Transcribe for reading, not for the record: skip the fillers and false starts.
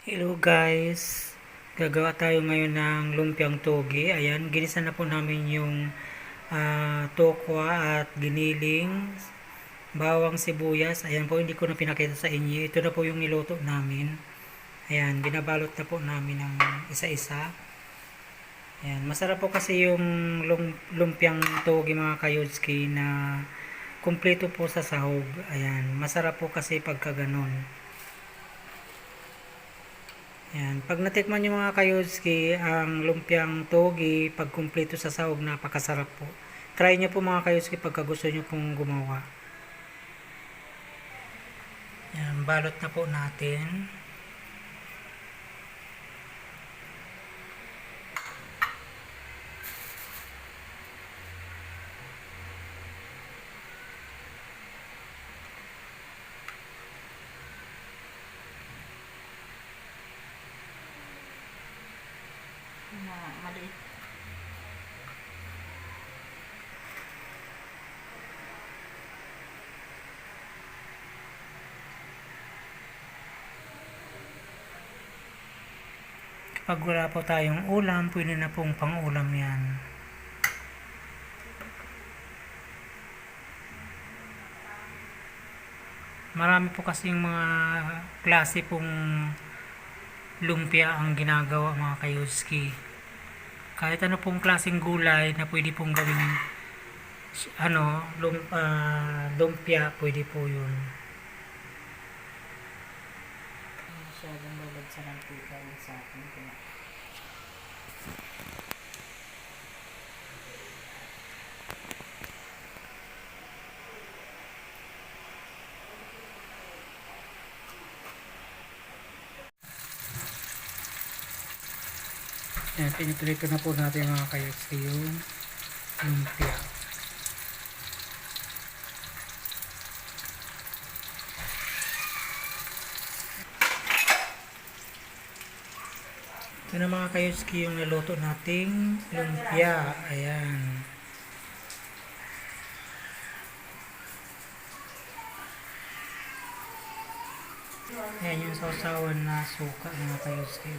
Hello guys, gagawa tayo ngayon ng lumpiang toge. Ayan, ginisa na po namin yung tokwa at giniling, bawang sibuyas. Ayan po, hindi ko na pinakita sa inyo. Ito na po yung niluto namin. Ayan, binabalot na po namin ng isa-isa. Ayan, masarap po kasi yung lumpiang toge mga kayudski na kumpleto po sa sahog. Ayan, masarap po kasi pagka ganon. Yan. Pag natikman nyo mga kayudski, ang lumpiang togi, pag kumpleto sa sahog, napakasarap po. Try nyo po mga kayudski pagka gusto nyo pong gumawa. Yan, balot na po natin. Maliit. Kapag wala po tayong ulam, pwede na pong pang-ulam yan. Marami po kasi yung mga klase pong lumpia ang ginagawa mga kayudski. Kahit ano pong klaseng gulay na pwede pong gawing lumpia, pwede po yun. Masyadong babad sa mantika sa akin. Yan, piniprito na po natin mga kayudski yung lumpia. Ito na mga kayudski yung naluto nating lumpia. Ayan. Ayan yung sausawan na suka mga kayudski.